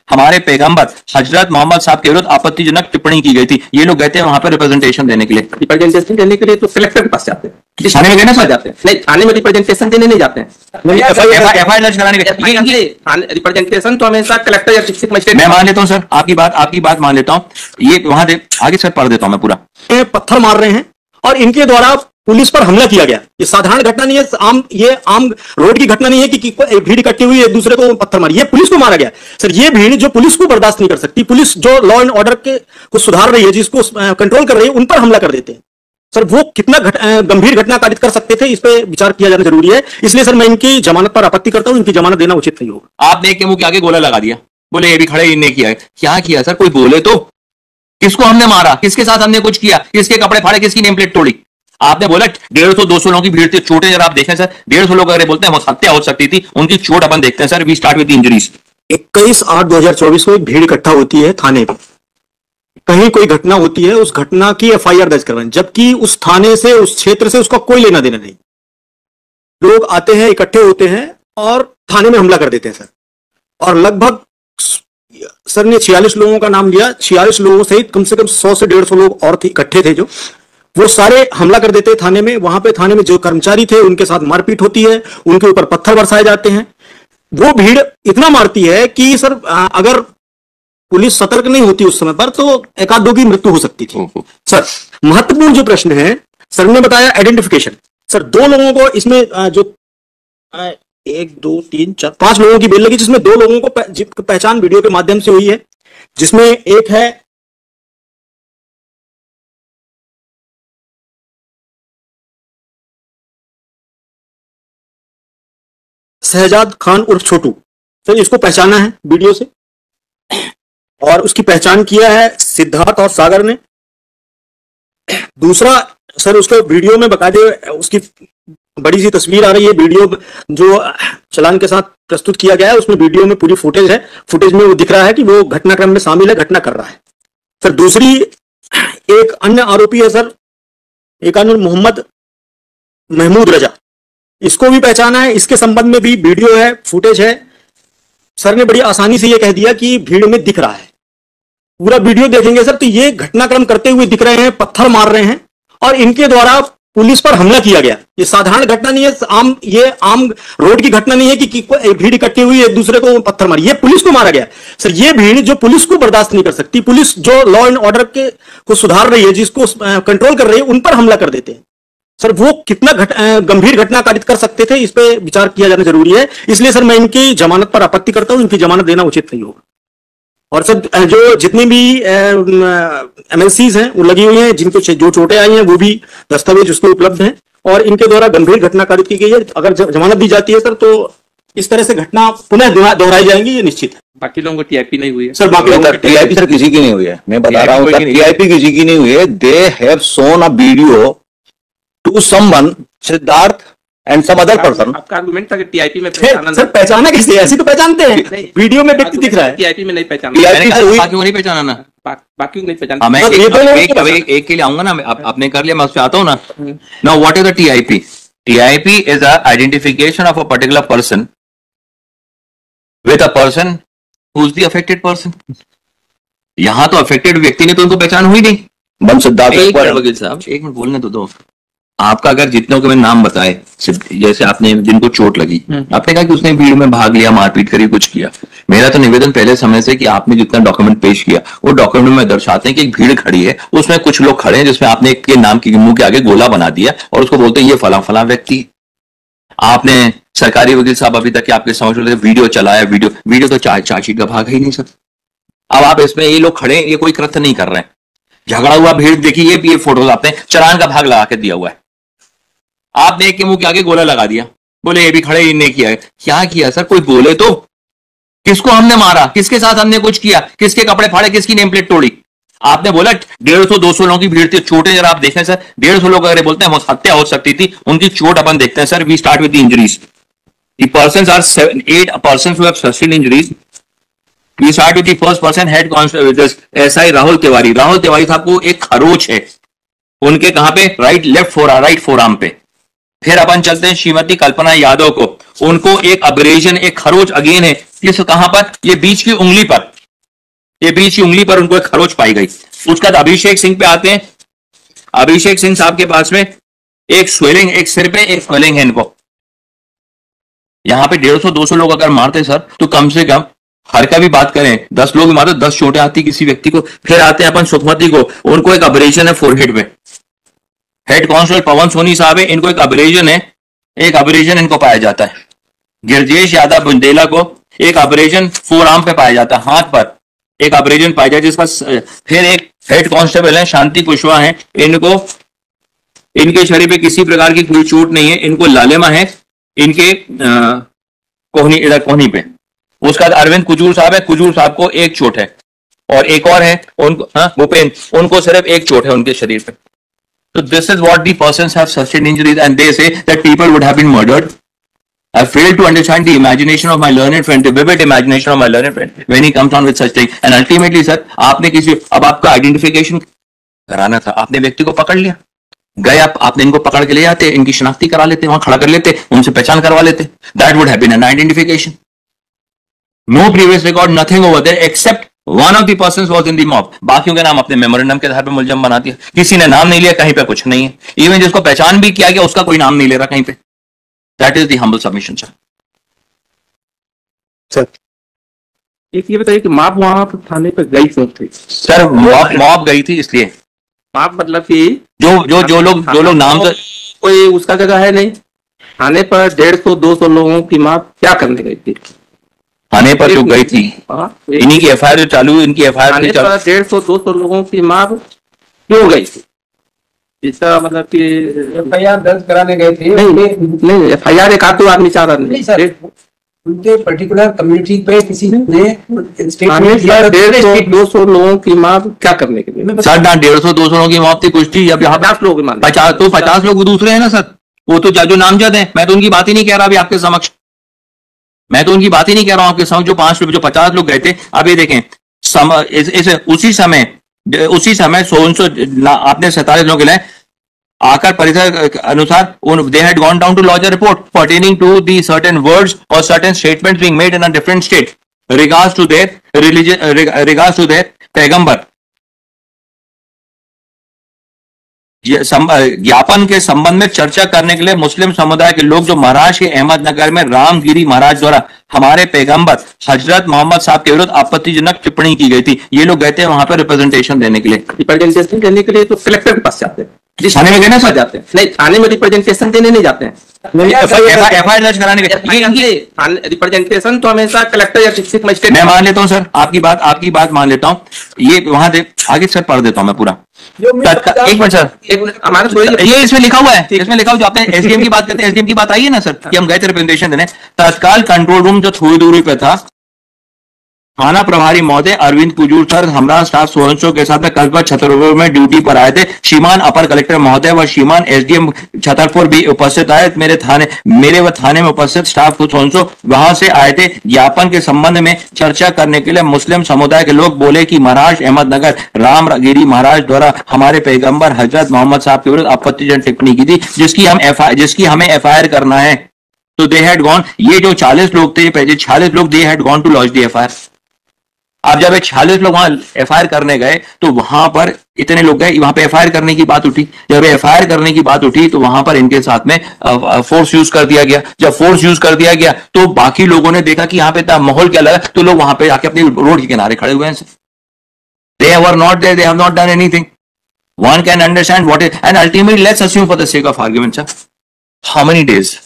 हमारे पैगंबर हजरत मोहम्मद साहब के विरुद्ध आपत्तिजनक टिप्पणी की गई थी। ये लोग गए थे वहां पर रिप्रेजेंटेशन देने के लिए। रिप्रेजेंटेशन देने के लिए तो कलेक्टर के पास जाते हैं, थाने में गए ना जाते हैं, नहीं थाने में रिप्रेजेंटेशन देने नहीं जाते हैं, एफआईआर दर्ज कराने के रिप्रेजेंटेशन तो हमेशा कलेक्टर या डिस्ट्रिक्ट मजिस्ट्रेट। मैं मान लेता हूँ सर, आपकी बात मान लेता हूँ। ये वहां आगे सर पढ़ देता हूँ मैं पूरा। पत्थर मार रहे हैं और इनके द्वारा पुलिस पर हमला किया गया। ये साधारण घटना नहीं है, ये आम रोड की घटना नहीं है कि भीड़ इकट्ठी हुई एक दूसरे को पत्थर मारी, ये पुलिस को मारा गया। सर ये भीड़ जो पुलिस को बर्दाश्त नहीं कर सकती, पुलिस जो लॉ एंड ऑर्डर को सुधार रही है, जिसको कंट्रोल कर रही है, उन पर हमला कर देते हैं। सर वो कितना गंभीर घटना कारित कर सकते थे, इस पे विचार किया जाना जरूरी है। इसलिए सर मैं इनकी जमानत पर आपत्ति करता हूं, इनकी जमानत देना उचित नहीं होगा। आपने एक के मुंह के आगे गोला लगा दिया, बोले ये भी खड़े इनने किया है। क्या किया सर, कोई बोले तो? किसको हमने मारा, किसके साथ हमने कुछ किया, किसके कपड़े फाड़े, किसकी नेम प्लेट तोड़ी? आपने बोला 150-200 लोगों की भीड़ थी। छोटे जरा आप देखें सर, 150 लोग अगर बोलते हैं हत्या हो सकती थी, उनकी चोट अपन देखते हैं sir. We start with injuries. 21/8/2024 को एक भीड़ इकट्ठा होती है थाने पे, कहीं कोई घटना होती है, उस घटना की एफआईआर दर्ज करवाएं, जबकि उस थाने से, उस क्षेत्र से उसका कोई लेना देना नहीं। लोग आते हैं, इकट्ठे होते हैं और थाने में हमला कर देते हैं सर। और लगभग सर ने 46 लोगों का नाम लिया, 46 लोगों सहित कम से कम 100 से 150 लोग और इकट्ठे थे, जो वो सारे हमला कर देते हैं थाने में। वहां पे थाने में जो कर्मचारी थे उनके साथ मारपीट होती है, उनके ऊपर पत्थर बरसाए जाते हैं। वो भीड़ इतना मारती है कि सर अगर पुलिस सतर्क नहीं होती उस समय पर तो एक आध दो की मृत्यु हो सकती थी। सर महत्वपूर्ण जो प्रश्न है, सर ने बताया आइडेंटिफिकेशन। सर 2 लोगों को इसमें जो 1 2 3 4 5 लोगों की बेल लगी, जिसमें 2 लोगों को पहचान वीडियो के माध्यम से हुई है, जिसमें एक है शहजाद खान उर्फ छोटू। सर इसको पहचाना है वीडियो से, और उसकी पहचान किया है सिद्धार्थ और सागर ने। दूसरा सर उसको वीडियो में बकायदे उसकी बड़ी सी तस्वीर आ रही है, वीडियो जो चलान के साथ प्रस्तुत किया गया है, उसमें वीडियो में पूरी फुटेज है। फुटेज में वो दिख रहा है कि वो घटनाक्रम में शामिल है, घटना कर रहा है। सर दूसरी एक अन्य आरोपी है सर, एक अन्य मोहम्मद महमूद रजा, इसको भी पहचाना है। इसके संबंध में भी वीडियो है, फुटेज है। सर ने बड़ी आसानी से यह कह दिया कि भीड़ में दिख रहा है। पूरा वीडियो देखेंगे सर तो ये घटनाक्रम करते हुए दिख रहे हैं, पत्थर मार रहे हैं और इनके द्वारा पुलिस पर हमला किया गया। ये साधारण घटना नहीं है, ये आम रोड की घटना नहीं है कि भीड़ इकट्ठी हुई एक दूसरे को पत्थर मारी, ये पुलिस को मारा गया। सर ये भीड़ जो पुलिस को बर्दाश्त नहीं कर सकती, पुलिस जो लॉ एंड ऑर्डर को सुधार रही है, जिसको कंट्रोल कर रही है, उन पर हमला कर देते हैं। सर वो कितना गंभीर घटना कारित कर सकते थे, इस पे विचार किया जाना जरूरी है। इसलिए सर मैं इनकी जमानत पर आपत्ति करता हूं, इनकी जमानत देना उचित नहीं होगा। और सर जो जितनी भी एमएलसीज हैं वो लगी हुई हैं, जिनको जो चोटें आई हैं वो भी दस्तावेज उसमें उपलब्ध हैं, और इनके द्वारा गंभीर घटना कारित की गई है। अगर जमानत दी जाती है सर तो इस तरह से घटना पुनः दोहराई जाएंगी, ये निश्चित है। बाकी लोगों को टीआईपी नहीं हुई है सर, बाकी लोगों को टीआईपी सर किसी की नहीं हुई है, मैं बता रहा हूँ सर, टीआईपी किसी की नहीं हुई है। They have shown a video to someone, Siddharth and some other person. आपका आर्गुमेंट था कि टीआईपी में सर पहचाना कैसे, ऐसे तो पहचानते हैं, वीडियो में व्यक्ति दिख रहा है, टीआईपी में नहीं पहचाना, बाकी नहीं पहचाना ना, बाकी नहीं पहचाना। मैं एक के लिए आऊंगा ना, आपने कर लिया, मैं उससे आता हूँ ना। Now what is the TIP? TIP is a identification of a particular person with a person who is the affected person. यहां तो अफेक्टेड व्यक्ति ने तो उनको पहचान हुई नहीं। बम सिद्धार्थ वकील साहब एक मिनट बोलने तो दो। आपका अगर जितनों के मैंने नाम बताए, जैसे आपने जिनको चोट लगी, आपने कहा कि उसने भीड़ में भाग लिया, मारपीट करी, कुछ किया। मेरा तो निवेदन पहले समय से कि आपने जितना डॉक्यूमेंट पेश किया वो डॉक्यूमेंट में दर्शाते हैं कि एक भीड़ खड़ी है, उसमें कुछ लोग खड़े हैं, जिसमें आपने एक के नाम के मुंह के आगे गोला बना दिया और उसको बोलते हैं ये फला फला व्यक्ति। आपने सरकारी वकील साहब अभी तक आपके समझ लो वीडियो चलाया, वीडियो तो चार्जशीट का भाग ही नहीं सर। अब आप इसमें ये लोग खड़े, ये कोई कृत्य नहीं कर रहे हैं, झगड़ा हुआ भीड़ देखिए, ये फोटोज आपने चलान का भाग लगा के दिया हुआ है। आपने एक के मुंह के आगे गोला लगा दिया, बोले ये भी खड़े इनने किया है। क्या किया सर, कोई बोले तो? किसको हमने मारा, किसके साथ हमने कुछ किया, किसके कपड़े फाड़े, किसकी नेम प्लेट तोड़ी? आपने बोला 150-200 लोगों की भीड़ थी। छोटे जरा आप देखें सर, 150 लोग अगर बोलते हैं हत्या हो सकती थी, उनकी चोट अपन देखते हैं sir. We start with the injuries. The persons are 8 persons who have sustained injuries. We start with the first person, head constable SI Rahul Tiwari. Rahul Tiwari साहब को एक खरोच है उनके कहां पे, राइट फोरआर्म पे। फिर अपन चलते हैं श्रीमती कल्पना यादव को, उनको एक अब्रेजन, एक खरोच अगेन है, किस कहां पर, ये बीच की उंगली पर। ये बीच की उंगली पर उनको एक खरोच पाई गई। उसके बाद अभिषेक सिंह पे आते हैं। अभिषेक सिंह साहब के पास में एक स्वेलिंग, एक सिर पे एक स्वेलिंग है इनको। यहां पे 150-200 लोग अगर मारते सर, तो कम से कम हर का भी बात करें 10 लोग मारते 10 चोटें आती किसी व्यक्ति को। फिर आते हैं अपन सुखमती को, उनको एक अब्रेजन है फोरहेड में। हेड कांस्टेबल पवन सोनी साहब है, इनको एक अब्रेजन है, एक अब्रेजन इनको पाया जाता है। गिरजेश यादव बुंदेला को एक अब्रेजन फोर आर्म पे पाया जाता है, हाथ पर एक अब्रेजन पाया जाता है जिसका। फिर एक हेड कांस्टेबल है शांति कुशवाहा है, इनको, इनके शरीर पे किसी प्रकार की कोई चोट नहीं है, इनको लालिमा है इनके कोहनी, इधर कोहनी पे। उसके बाद अरविंद कुजूर साहब है, कुजूर साहब को एक चोट है, और एक और है उनको, भूपेन, उनको सिर्फ एक चोट है उनके शरीर पे। So this is what the persons have sustained injuries, and they say that people would have been murdered. I fail to understand the imagination of my learned friend, the vivid imagination of my learned friend when he comes on with such thing. And ultimately, sir, आपने किसी, अब आपका identification कराना था, आपने व्यक्ति को पकड़ लिया, गए आपने इनको पकड़ के ले जाते, इनकी शिनाख्ती करा लेते, वहां खड़ा कर लेते, उनसे पहचान करवा लेते. That would have been an identification. No previous record, nothing over there except one of the persons was in the mob. बाकियों के नाम अपने मेमोरेंडम के आधार पर मुलजम बना दिया. किसी ने नाम नहीं लिया, कहीं पे कुछ नहीं है. इवन जिसको पहचान भी किया गया उसका कोई नाम नहीं ले रहा कहीं पे. That is the humble submission, sir. Sir एक ये बताइए कि माप वहां पर थाने पे गई क्यों थी? सर मॉब गई थी इसलिए. माप मतलब कि जो लोग नाम से, कोई उसका जगह है नहीं. थाने पर 150-200 लोगों की माप क्या करने गई थी? थाने पर जो गई थी, इन्हीं की एफआईआर जो चालू हुई, इनकी एफआईआर थाने पर 150-200 लोगों की माप क्यों गई थी? इसका मतलब कि एफआईआर दर्ज कराने गए थे। नहीं, एफआईआर एक आध दो आदमी, चार आदमी. नहीं सर, उनके पर्टिकुलर कम्युनिटी पे किसी ने थाने स्टेटमेंट पर 150-200 लोगों की माप क्या करने के लिए? सर ना 150-200 लोगों की मौत थी, कुछ थी. अब यहाँ 50 लोग मान 50 लोग दूसरे हैं ना सर. वो तो जो नामजद है, मैं तो उनकी बात ही नहीं कह रहा अभी आपके समक्ष. मैं तो उनकी बात ही नहीं कह रहा हूं आपके समक्ष. जो 50 लोग गए थे, अब ये देखें उसी समय 100 आपने 47 लोग गिनाए. आकर परिसर अनुसार they had gone down to lodge a report pertaining to the certain words और certain statements being made in a different state regards to their religion, regards to their पैगंबर. ज्ञापन के संबंध में चर्चा करने के लिए मुस्लिम समुदाय के लोग जो महाराष्ट्र के अहमदनगर में रामगिरी महाराज द्वारा हमारे पैगंबर हजरत मोहम्मद साहब के विरुद्ध आपत्तिजनक टिप्पणी की गई थी, ये लोग गए थे वहां पर रिप्रेजेंटेशन देने के लिए. रिप्रेजेंटेशन देने के लिए तो कलेक्टर के पास जाते हैं. थाने में गए ना सर? जाते हैं नहीं, थाने में रिप्रेजेंटेशन देने नहीं जाते हैं. एफआईआर दर्ज कराने के. रिप्रेजेंटेशन तो हमेशा कलेक्टर या डिस्ट्रिक्ट मजिस्ट्रेट. मैं मान लेता हूं सर, आपकी बात मान लेता हूं. ये वहां आगे सर पढ़ देता हूं मैं पूरा. एक मिनट सर, हमारे ये इसमें लिखा हुआ है, इसमें लिखा हुआ, जो आपने एसडीएम की बात करते हैं, एसडीएम की बात आई है ना सर, कि हम गए थे रिप्रेजेंटेशन देने. तत्काल कंट्रोल रूम जो थोड़ी दूरी पे था, थाना प्रभारी महोदय अरविंद कुजूर सर हमरा स्टाफ सोहनसो के साथ में कस्बा छतरपुर में ड्यूटी पर आए थे. श्रीमान अपर कलेक्टर महोदय व श्रीमान एसडीएम छतरपुर भी उपस्थित आए. मेरे व थाने में उपस्थित स्टाफ सोहनसो वहां से आए थे. ज्ञापन के संबंध में चर्चा करने के लिए मुस्लिम समुदाय के लोग बोले कि महाराष्ट्र अहमदनगर रामगिरी महाराज द्वारा हमारे पैगंबर हजरत मोहम्मद साहब के विरुद्ध आपत्तिजनक टिप्पणी की थी, जिसकी हमें एफआईआर करना है. तो दे हैड गॉन, ये जो 40 लोग थे, 46 लोग, they had gone to launch the FIR. अब जब 46 लोग वहां एफआईआर करने गए तो वहां पर इतने लोग गए, वहां पे एफआईआर करने की बात उठी. जब एफआईआर करने की बात उठी तो वहां पर इनके साथ में फोर्स यूज कर दिया गया. जब फोर्स यूज कर दिया गया तो बाकी लोगों ने देखा कि यहाँ पे माहौल क्या लगा, तो लोग वहां पे आके अपनी रोड के किनारे खड़े हुए हैं. They were not there, they have not done anything. One can understand what is, and ultimately let's assume for the sake of argument sir, how many days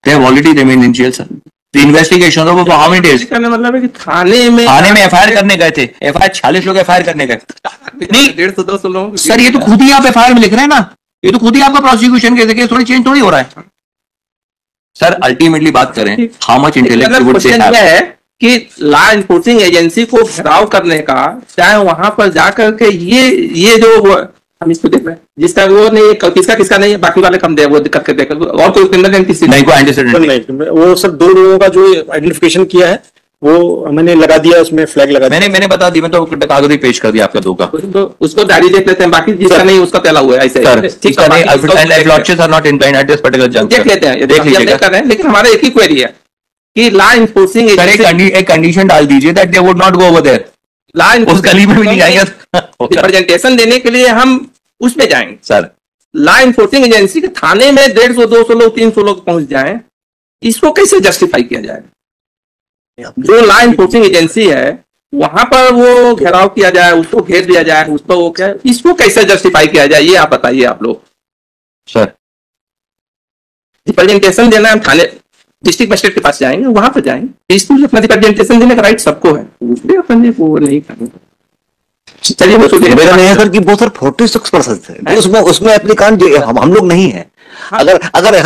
they have already remained in jail sir. The investigation over for how many days? मतलब है कि थाने में FIR करने गए थे. FIR 46 लोग FIR करने गए. नहीं 150-200 लोग सर, ये तो खुद ही आप एफआईआर में लिख रहे हैं ना, ये तो खुद ही आपका प्रोसिक्यूशन केस थोड़ी चेंज थोड़ी हो रहा है सर. अल्टीमेटली बात करें, how much intellect would they have है कि लॉ एनफोर्सिंग एजेंसी को घेराव करने का, चाहे वहां पर जाकर के ये जो हम इसको देख रहे हैं, जिसका वो नहीं, किसका नहीं है, बाकी वाले कम दे, वो दिक्कत कर देगा. और कोई क्रिमिनल किसी नहीं, कोई एंटीसीडेंट नहीं. वो सर 2 लोगों का जो आइडेंटिफिकेशन किया है वो मैंने लगा दिया, उसमें फ्लैग लगा दिया. मैंने बता दी, मैं तो कागज ही पेश कर दिया आपका 2 का. तो उसको डायरी देख लेते हैं, बाकी जिसका नहीं उसका पहला हुआ है ऐसे. ठीक है, देख लीजिएगा. लेकिन हमारा एक ही क्वेरी है कि लॉ एनफोर्सिंग एक कंडीशन डाल दीजिए that they would not go over there. ला उस गली में भी नहीं जाएंगे रिप्रेजेंटेशन देने के लिए हम उस पे जाएंगे सर। लॉ इन्फोर्सिंग एजेंसी के थाने में 150, 200 लोग, 300 लोग पहुंच जाएं, इसको कैसे जस्टिफाई किया जाएगा? जो लॉ इन्फोर्सिंग एजेंसी है वहां पर वो घेराव किया जाए, उसको घेर दिया जाए, उसको वो क्या, इसको कैसे जस्टिफाई किया जाए, ये आप बताइए आप लोग। सर रिप्रेजेंटेशन देना, हम थाने डिस्ट्रिक्ट मजिस्ट्रेट के पास जाएंगे, वहां पर जाएंगे, पीसफुल अपना रिप्रेजेंटेशन देने का राइट सबको है, उसमें अपन वो नहीं करेंगे। चलिए वो मेरा नहीं है सर कि वो सर 46% है, उसमें एप्लीकांट हम लोग नहीं है। अगर